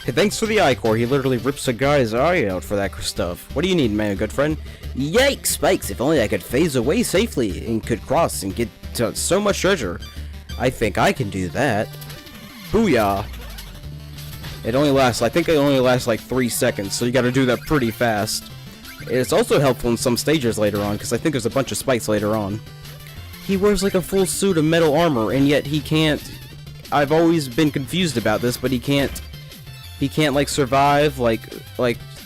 Hey, thanks for the eye core. He literally rips a guy's eye out for that stuff. What do you need, my good friend? Yikes, spikes! If only I could phase away safely and could cross and get to so much treasure. I think I can do that. Booyah! It only lasts, I think it only lasts like 3 seconds, so you gotta do that pretty fast. It's also helpful in some stages later on, because I think there's a bunch of spikes later on. He wears like a full suit of metal armor, and yet he can't... I've always been confused about this, but he can't like survive like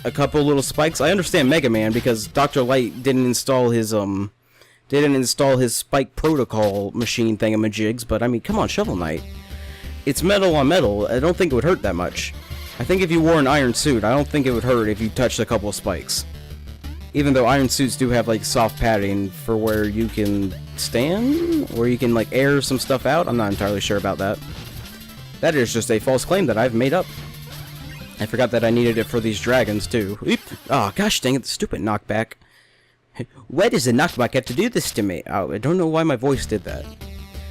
a couple little spikes. I understand Mega Man because Dr. Light didn't install his spike protocol machine thingamajigs, but I mean, come on, Shovel Knight. It's metal on metal. I don't think it would hurt that much. I think if you wore an iron suit, I don't think it would hurt if you touched a couple of spikes. Even though iron suits do have like soft padding for where you can stand, where you can like air some stuff out. I'm not entirely sure about that. That is just a false claim that I've made up. I forgot that I needed it for these dragons too. Oop. Oh gosh dang it, the stupid knockback. Why does the knockback have to do this to me? Oh, I don't know why my voice did that.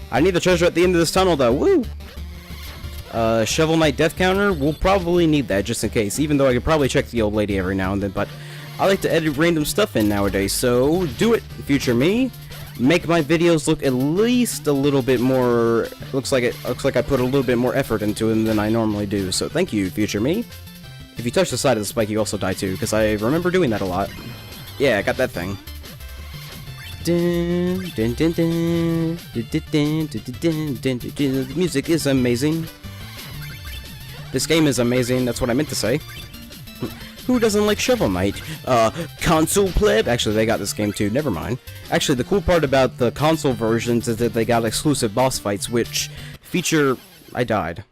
I need the treasure at the end of this tunnel though. Woo! Shovel Knight death counter, we'll probably need that just in case, even though I could probably check the old lady every now and then, but I like to edit random stuff in nowadays, so do it, future me. Make my videos look at least a little bit more, looks like I put a little bit more effort into them than I normally do, so thank you, future me. If you touch the side of the spike, you also die too, because I remember doing that a lot. Yeah, I got that thing. The music is amazing. This game is amazing, that's what I meant to say. Who doesn't like Shovel Knight? Console pleb? Actually, they got this game too, never mind. Actually, the cool part about the console versions is that they got exclusive boss fights, which feature... I died.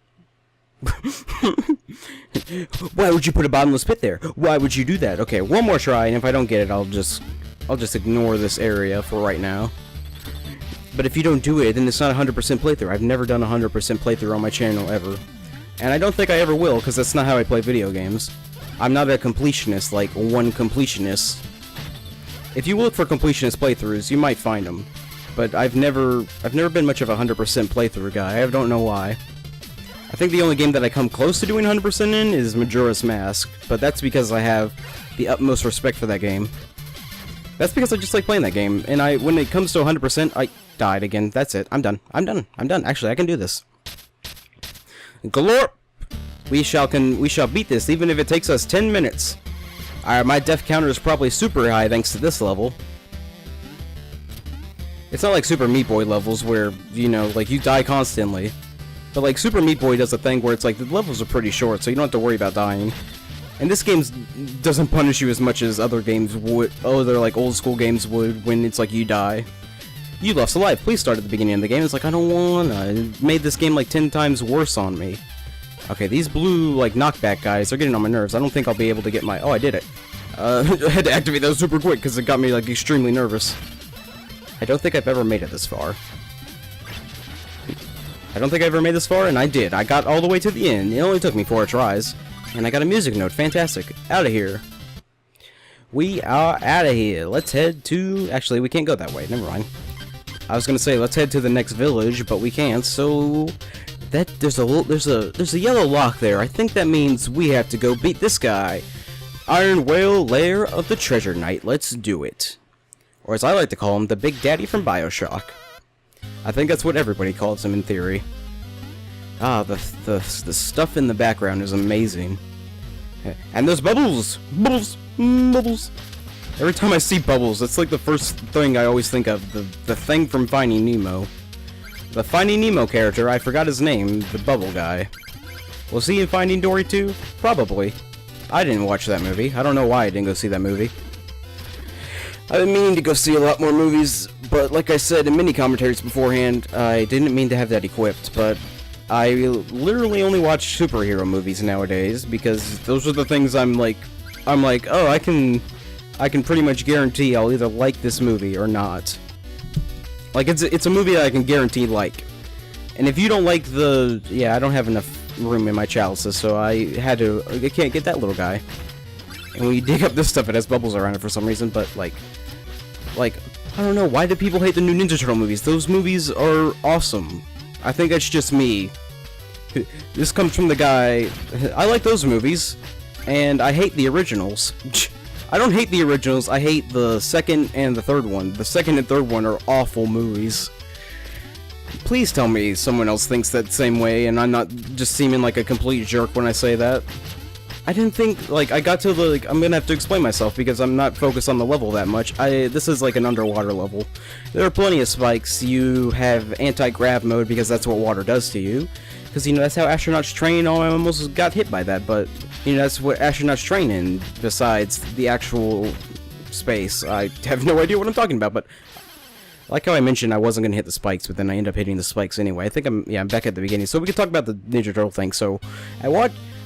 Why would you put a bottomless pit there? Why would you do that? Okay, one more try, and if I don't get it, I'll just ignore this area for right now. But if you don't do it, then it's not a 100% playthrough. I've never done a 100% playthrough on my channel, ever. And I don't think I ever will, because that's not how I play video games. I'm not a completionist, like one completionist. If you look for completionist playthroughs, you might find them. But I've never been much of a 100% playthrough guy. I don't know why. I think the only game that I come close to doing 100% in is Majora's Mask, but that's because I have the utmost respect for that game. That's because I just like playing that game, and when it comes to 100%, I died again. That's it. I'm done. Actually, I can do this. Galore! We shall beat this, even if it takes us 10 minutes. My death counter is probably super high thanks to this level. It's not like Super Meat Boy levels where, you know, like you die constantly. But like Super Meat Boy does a thing where it's like the levels are pretty short, so you don't have to worry about dying. And this game doesn't punish you as much as other games would, other like old school games would, when it's like you die. You lost a life, please start at the beginning of the game. It's like, I don't wanna. It made this game like 10 times worse on me. Okay, these blue, like, knockback guys are getting on my nerves. I don't think I'll be able to get my... Oh, I did it. I had to activate those super quick because it got me, like, extremely nervous. I don't think I've ever made it this far. I don't think I ever made this far, and I did. I got all the way to the end. It only took me 4 tries. And I got a music note. Fantastic. Out of here. We are out of here. Let's head to... Actually, we can't go that way. Never mind. I was gonna say, let's head to the next village, but we can't, so... There's a yellow lock there. I think that means we have to go beat this guy. Iron Whale, Lair of the Treasure Knight. Let's do it. Or as I like to call him, the Big Daddy from Bioshock. I think that's what everybody calls him in theory. Ah, the stuff in the background is amazing. And there's bubbles! Bubbles! Bubbles! Every time I see bubbles, that's like the first thing I always think of. The thing from Finding Nemo. The Finding Nemo character, I forgot his name, the bubble guy. Was he in Finding Dory too? Probably. I didn't watch that movie. I don't know why I didn't go see that movie. I've been meaning to go see a lot more movies, but like I said in mini commentaries beforehand, I didn't mean to have that equipped, but I literally only watch superhero movies nowadays, because those are the things I'm like, oh, I can pretty much guarantee I'll either like this movie or not. Like, it's a movie that I can guarantee like. And if you don't like I don't have enough room in my chalices, so I can't get that little guy. And when you dig up this stuff, it has bubbles around it for some reason, but like, I don't know, why do people hate the new Ninja Turtle movies? Those movies are awesome. I think that's just me. This comes from the guy. I like those movies, and I hate the originals. I don't hate the originals, I hate the second and the third one. The second and third one are awful movies. Please tell me someone else thinks that same way, and I'm not just seeming like a complete jerk when I say that. I didn't think, like, I got to the, like, I'm gonna have to explain myself because I'm not focused on the level that much. This is like an underwater level. There are plenty of spikes. You have anti-grav mode because that's what water does to you. Because, you know, that's how astronauts train. Oh, I almost got hit by that, but, you know, that's what astronauts train in, besides the actual space. I have no idea what I'm talking about, but like how I mentioned I wasn't going to hit the spikes, but then I end up hitting the spikes anyway. I think I'm back at the beginning. So we can talk about the Ninja Turtle thing. So,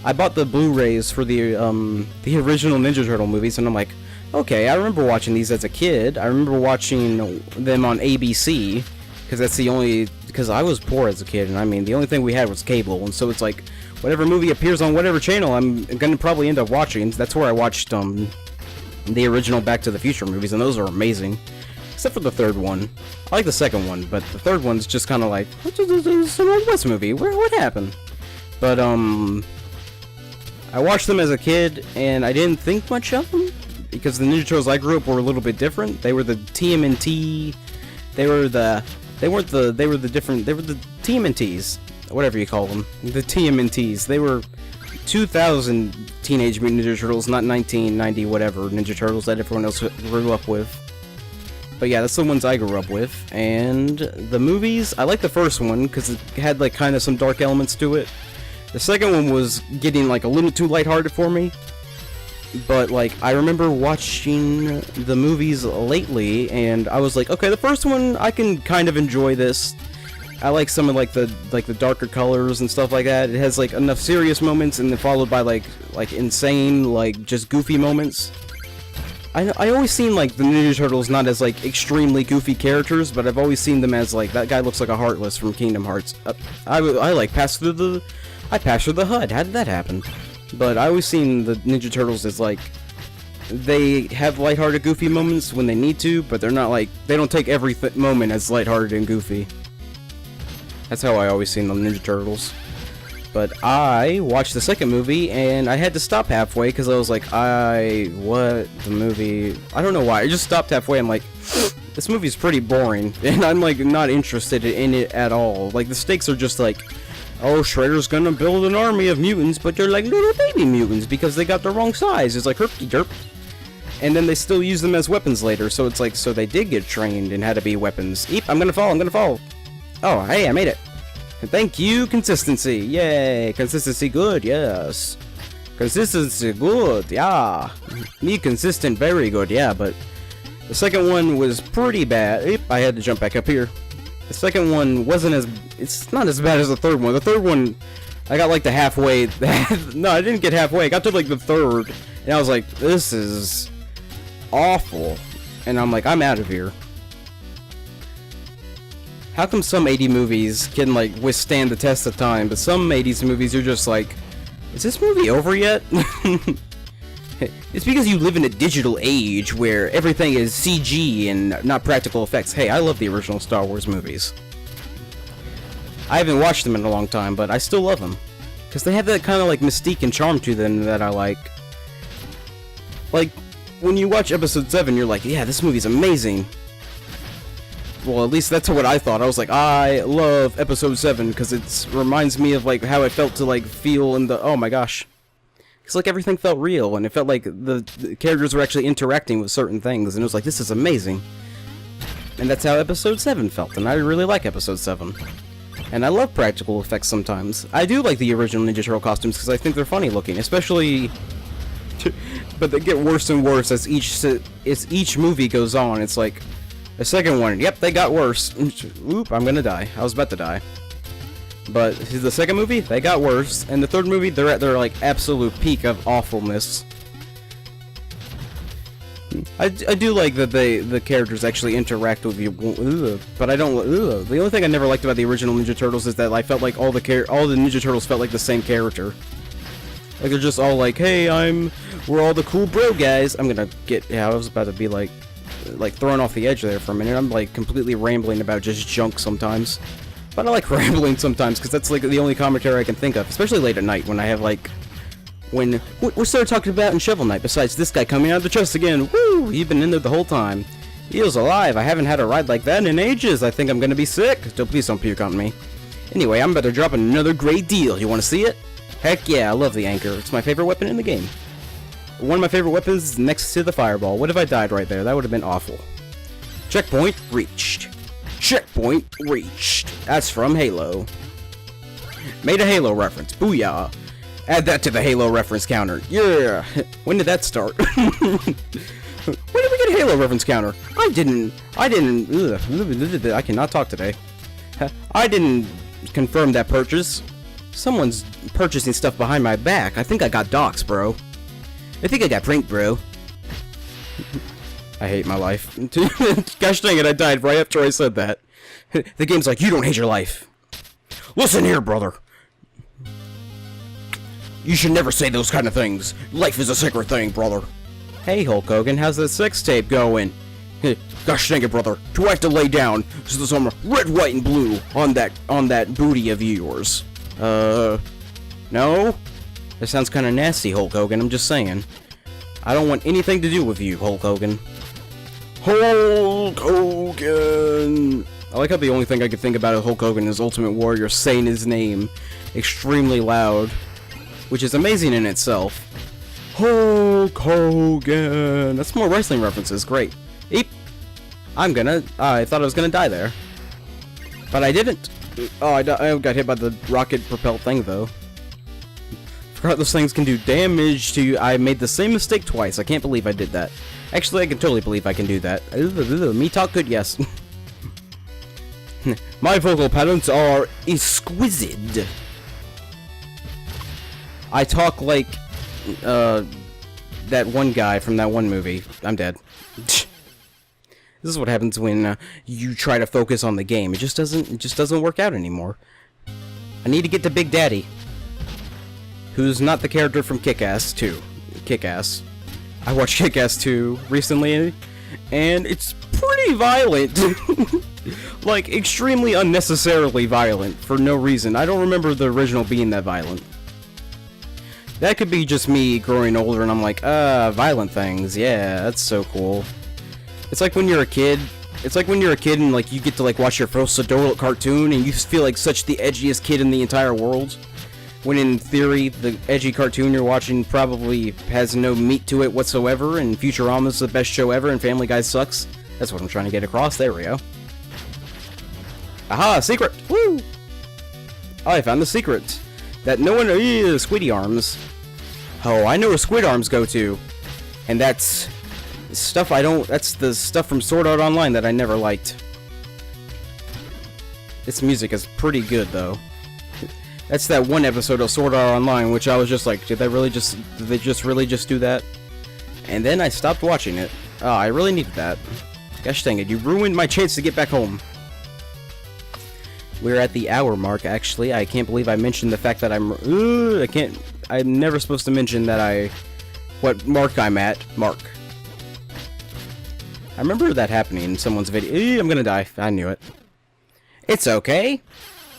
I bought the Blu-rays for the original Ninja Turtle movies, and I'm like, okay, I remember watching these as a kid. I remember watching them on ABC, because that's the only, because I was poor as a kid, and I mean, the only thing we had was cable, and so it's like, whatever movie appears on whatever channel, I'm gonna probably end up watching. That's where I watched, the original Back to the Future movies, and those are amazing. Except for the third one. I like the second one, but the third one's just kind of like, it's an Old West movie, what happened? But, I watched them as a kid, and I didn't think much of them, because the Ninja Turtles I grew up were a little bit different. They were the TMNT, they were the TMNTs, whatever you call them, the TMNTs. They were 2000 Teenage Mutant Ninja Turtles, not 1990 whatever Ninja Turtles that everyone else grew up with. But yeah, that's the ones I grew up with. And the movies, I like the first one, because it had like kind of some dark elements to it. The second one was getting like a little too lighthearted for me, but like I remember watching the movies lately, and I was like, okay, the first one I can kind of enjoy this. I like some of like the darker colors and stuff like that. It has like enough serious moments, and then followed by like insane, like just goofy moments. I always seen like the Ninja Turtles not as like extremely goofy characters, but I've always seen them as like, that guy looks like a Heartless from Kingdom Hearts. I like passed through the HUD. How did that happen? But I always seen the Ninja Turtles as like, they have lighthearted, goofy moments when they need to, but they're not like, they don't take every moment as lighthearted and goofy. That's how I always seen the Ninja Turtles. But I watched the second movie, and I had to stop halfway, because I was like, the movie, I don't know why, I just stopped halfway. I'm like, this movie's pretty boring, and I'm like, not interested in it at all. Like, the stakes are just like, oh, Shredder's gonna build an army of mutants, but they're like little baby mutants, because they got the wrong size. It's like, herpy-derp. And then they still use them as weapons later, so it's like, so they did get trained and had to be weapons. Eep, I'm gonna fall. Oh, hey, I made it. Thank you, consistency. Yay, consistency good, yes. Consistency good, yeah. Me consistent, very good, yeah, but the second one was pretty bad. Eep, I had to jump back up here. The second one wasn't as, it's not as bad as the third one. The third one, I got like the halfway, no, I didn't get halfway. I got to like the third, and I was like, this is awful. And I'm like, I'm out of here. How come some 80 movies can like withstand the test of time, but some 80s movies you're just like, is this movie over yet? It's because you live in a digital age where everything is CG and not practical effects. Hey, I love the original Star Wars movies. I haven't watched them in a long time, but I still love them. Because they have that kind of like mystique and charm to them that I like. Like, when you watch Episode 7, you're like, yeah, this movie's amazing. Well, at least that's what I thought. I was like, I love Episode 7 because it reminds me of like how it felt to like feel in the, oh my gosh. It's like everything felt real, and it felt like the characters were actually interacting with certain things, and it was like, this is amazing. And that's how Episode 7 felt, and I really like Episode 7. And I love practical effects sometimes. I do like the original Ninja Turtle costumes because I think they're funny looking, especially... but they get worse and worse as each movie goes on. It's like, the second one, yep, they got worse. Oop, I'm gonna die. I was about to die. But the second movie, they got worse, and the third movie, they're at their like absolute peak of awfulness. I do like that the characters actually interact with you, but I don't. The only thing I never liked about the original Ninja Turtles is that I felt like all the Ninja Turtles felt like the same character. Like they're just all like, hey, we're all the cool bro guys. I'm gonna get, yeah, I was about to be like thrown off the edge there for a minute. I'm like completely rambling about just junk sometimes. But I like rambling sometimes, because that's like the only commentary I can think of, especially late at night when I have like, what's there talking about in Shovel Knight besides this guy coming out of the chest again? Woo! You've been in there the whole time. Feels alive. I haven't had a ride like that in ages. I think I'm gonna be sick. Please don't puke on me. Anyway, I'm about to drop another great deal. You want to see it? Heck yeah, I love the anchor. It's my favorite weapon in the game. One of my favorite weapons is next to the fireball. What if I died right there? That would have been awful. Checkpoint reached. Checkpoint reached. That's from Halo. Made a Halo reference. Booyah. Add that to the Halo reference counter. Yeah. When did that start? When did we get a Halo reference counter? I didn't. Ugh, I cannot talk today. I didn't confirm that purchase. Someone's purchasing stuff behind my back. I think I got doxxed, bro. I think I got pranked, bro. I hate my life. Gosh dang it, I died right after I said that. The game's like, you don't hate your life. Listen here, brother. You should never say those kind of things. Life is a sacred thing, brother. Hey, Hulk Hogan, how's the sex tape going? Gosh dang it, brother. Do I have to lay down some red, white, and blue on that booty of yours? No? That sounds kind of nasty, Hulk Hogan. I'm just saying. I don't want anything to do with you, Hulk Hogan. Hulk Hogan! I like how the only thing I can think about of Hulk Hogan is Ultimate Warrior saying his name extremely loud, which is amazing in itself. Hulk Hogan! That's more wrestling references. Great. Eep! I thought I was gonna die there. But I didn't. Oh, I got hit by the rocket-propelled thing, though. Forgot those things can do damage to you. I made the same mistake twice. I can't believe I did that. Actually, I can totally believe I can do that. Me talk good, yes. My vocal patterns are exquisite. I talk like that one guy from that one movie. I'm dead. This is what happens when you try to focus on the game. It just doesn't work out anymore. I need to get to Big Daddy, who's not the character from Kick-Ass 2. Kick-Ass. I watched Kick-Ass 2 recently, and it's pretty violent. Like, extremely unnecessarily violent for no reason. I don't remember the original being that violent. That could be just me growing older and I'm like, violent things. Yeah, that's so cool. It's like when you're a kid. It's like when you're a kid and like you get to like watch your first adult cartoon and you feel like such the edgiest kid in the entire world. When in theory, the edgy cartoon you're watching probably has no meat to it whatsoever, and Futurama's the best show ever, and Family Guy sucks. That's what I'm trying to get across. There we go. Aha! Secret! Woo! Oh, I found the secret. That no one... Squiddy arms. Oh, I know where squid arms go to. And that's... stuff I don't... That's the stuff from Sword Art Online that I never liked. This music is pretty good, though. That's that one episode of Sword Art Online, which I was just like, did they really just really just do that? And then I stopped watching it. Oh, I really needed that. Gosh dang it, you ruined my chance to get back home. We're at the hour mark, actually. I can't believe I mentioned the fact that I'm never supposed to mention that what mark I'm at. Mark. I remember that happening in someone's video. I'm gonna die. I knew it. It's okay.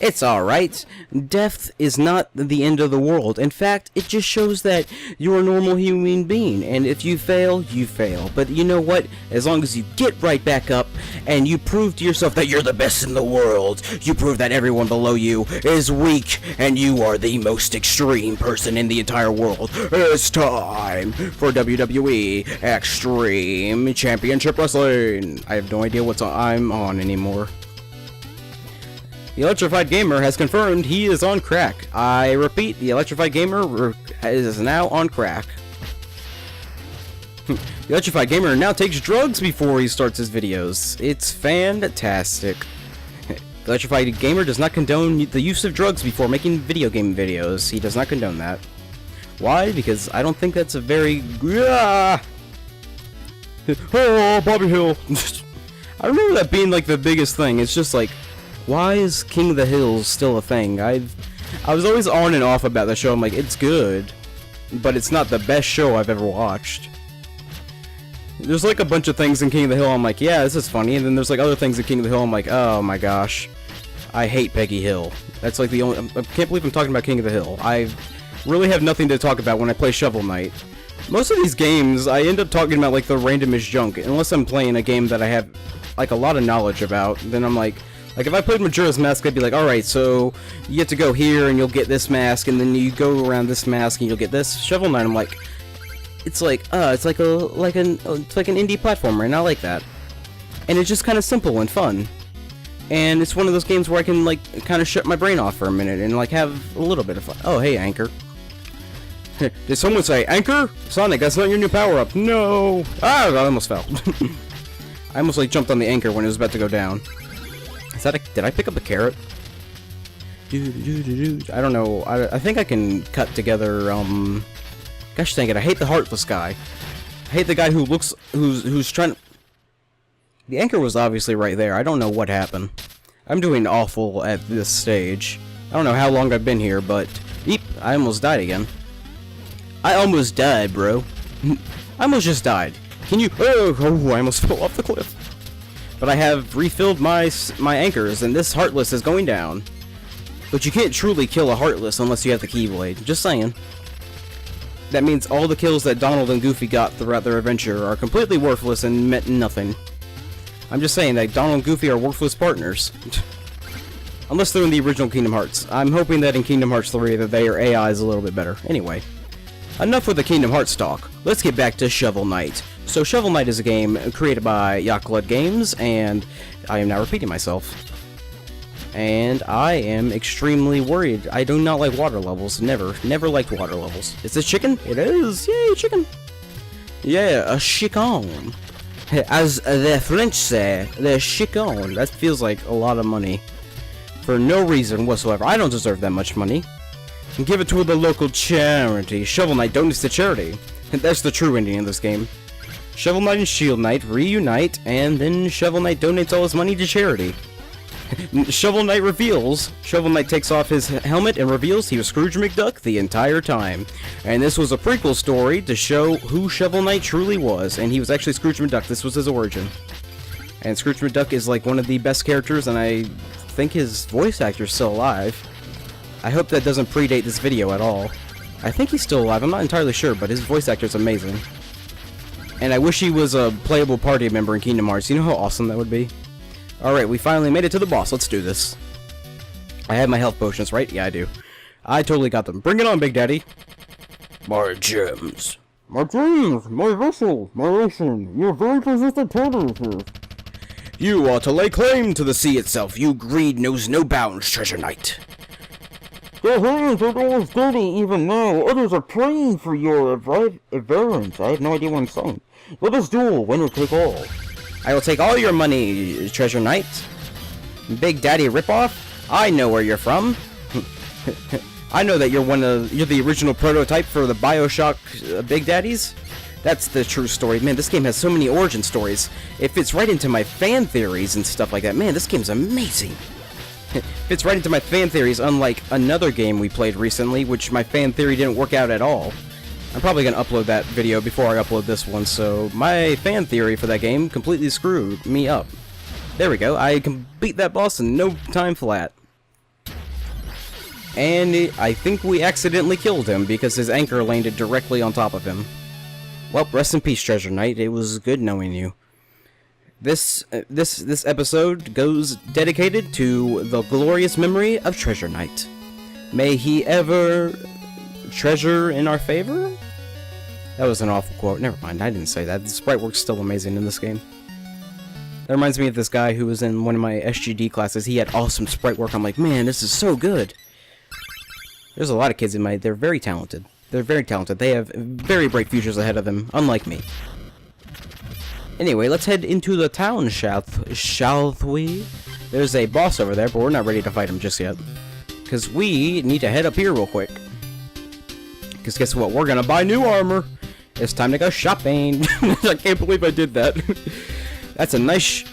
It's alright. Death is not the end of the world. In fact, it just shows that you're a normal human being, and if you fail, you fail. But you know what? As long as you get right back up, and you prove to yourself that you're the best in the world, you prove that everyone below you is weak, and you are the most extreme person in the entire world. It's time for WWE Extreme Championship Wrestling. I have no idea what I'm on anymore. The Electrified Gamer has confirmed he is on crack. I repeat, the Electrified Gamer is now on crack. The Electrified Gamer now takes drugs before he starts his videos. It's fantastic. The Electrified Gamer does not condone the use of drugs before making video game videos. He does not condone that. Why? Because I don't think that's a very... Oh, Bobby Hill! I remember that being like the biggest thing. It's just like... Why is King of the Hills still a thing? I was always on and off about the show. I'm like, it's good, but it's not the best show I've ever watched. There's like a bunch of things in King of the Hill I'm like, yeah, this is funny, and then there's like other things in King of the Hill I'm like, oh my gosh. I hate Peggy Hill. That's like the only... I can't believe I'm talking about King of the Hill. I really have nothing to talk about when I play Shovel Knight. Most of these games, I end up talking about like the randomest junk, unless I'm playing a game that I have like a lot of knowledge about. Then I'm like if I played Majora's Mask, I'd be like, alright, so you get to go here and you'll get this mask, and then you go around this mask and you'll get this. Shovel Knight, I'm like, it's like an indie platformer, and I like that. And it's just kind of simple and fun. And it's one of those games where I can like kind of shut my brain off for a minute and like have a little bit of fun. Oh, hey, Anchor. Did someone say, Anchor? Sonic, that's not your new power-up. No! Ah, I almost fell. I almost like jumped on the anchor when it was about to go down. Is that did I pick up a carrot? I don't know. I think I can cut together, gosh dang it, I hate the heartless guy. I hate the guy who looks, who's trying to... The anchor was obviously right there. I don't know what happened. I'm doing awful at this stage. I don't know how long I've been here, but... Eep, I almost died again. I almost died, bro. I almost just died. Can you... Oh, I almost fell off the cliff. But I have refilled my anchors, and this Heartless is going down. But you can't truly kill a Heartless unless you have the Keyblade. Just saying. That means all the kills that Donald and Goofy got throughout their adventure are completely worthless and meant nothing. I'm just saying that Donald and Goofy are worthless partners. Unless they're in the original Kingdom Hearts. I'm hoping that in Kingdom Hearts 3 that their AI is a little bit better. Anyway. Enough with the Kingdom Hearts talk. Let's get back to Shovel Knight. So Shovel Knight is a game created by Yacht Games, and I am now repeating myself. And I am extremely worried. I do not like water levels. Never liked water levels. Is this chicken? It is. Yay, chicken. Yeah, a chicken. As the French say, the chicken. That feels like a lot of money. For no reason whatsoever. I don't deserve that much money. Give it to the local charity. Shovel Knight donates to charity. That's the true ending in this game. Shovel Knight and Shield Knight reunite, and then Shovel Knight donates all his money to charity. Shovel Knight reveals. Shovel Knight takes off his helmet and reveals he was Scrooge McDuck the entire time. And this was a prequel story to show who Shovel Knight truly was, and he was actually Scrooge McDuck. This was his origin. And Scrooge McDuck is like one of the best characters, and I think his voice actor is still alive. I hope that doesn't predate this video at all. I think he's still alive, I'm not entirely sure, but his voice actor is amazing. And I wish he was a playable party member in Kingdom Hearts. You know how awesome that would be? Alright, we finally made it to the boss. Let's do this. I have my health potions, right? Yeah, I do. I totally got them. Bring it on, Big Daddy. My gems. My dreams. My vessel. My ocean. Your very persistent turtles. You ought to lay claim to the sea itself. You greed knows no bounds, Treasure Knight. Their hands are always dirty even now. Others are praying for your reverence. I have no idea what I'm saying. Let us duel, winner take all. I will take all your money, Treasure Knight. Big Daddy ripoff? I know where you're from. I know that you're the original prototype for the Bioshock Big Daddies. That's the true story. Man, this game has so many origin stories. It fits right into my fan theories and stuff like that. Man, this game's amazing. Fits right into my fan theories, unlike another game we played recently, which my fan theory didn't work out at all. I'm probably going to upload that video before I upload this one, so my fan theory for that game completely screwed me up. There we go, I can beat that boss in no time flat. And I think we accidentally killed him because his anchor landed directly on top of him. Well, rest in peace, Treasure Knight. It was good knowing you. This episode goes dedicated to the glorious memory of Treasure Knight. May he ever treasure in our favor? That was an awful quote. Never mind, I didn't say that. The sprite work's still amazing in this game. That reminds me of this guy who was in one of my SGD classes. He had awesome sprite work. I'm like, man, this is so good. There's a lot of kids in they're very talented. They're very talented. They have very bright futures ahead of them, unlike me. Anyway, let's head into the town, shall we? There's a boss over there, but we're not ready to fight him just yet. Because we need to head up here real quick. Because guess what? We're gonna buy new armor. It's time to go shopping. I can't believe I did that. That's a nice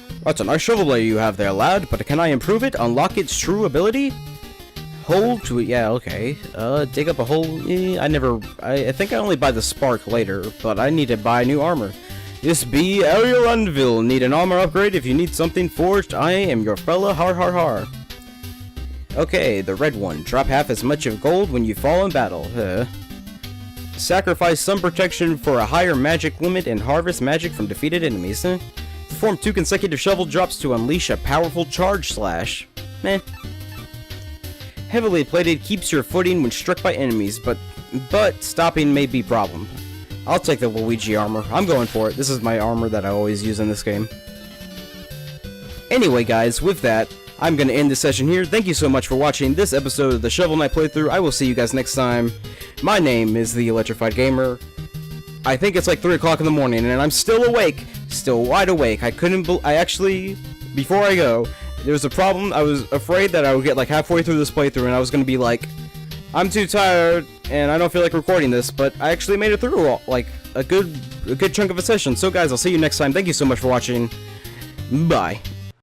shovel blade you have there, lad. But can I improve it? Unlock its true ability? Hold to it. Yeah, okay. Dig up a hole. I think I only buy the spark later, but I need to buy new armor. This be Ariel Unville. Need an armor upgrade? If you need something forged, I am your fella. Har har har. Okay, the red one. Drop half as much of gold when you fall in battle. Sacrifice some protection for a higher magic limit and harvest magic from defeated enemies. Perform 2 consecutive shovel drops to unleash a powerful charge slash. Meh. Heavily plated keeps your footing when struck by enemies, but stopping may be a problem. I'll take the Luigi armor. I'm going for it. This is my armor that I always use in this game. Anyway, guys, with that, I'm going to end this session here. Thank you so much for watching this episode of the Shovel Knight playthrough. I will see you guys next time. My name is the Electrified Gamer. I think it's like 3 o'clock in the morning, and I'm still awake. Still wide awake. I actually, before I go, there was a problem. I was afraid that I would get like halfway through this playthrough, and I was going to be like, I'm too tired, and I don't feel like recording this, but I actually made it through, like, a good chunk of a session. So guys, I'll see you next time. Thank you so much for watching. Bye.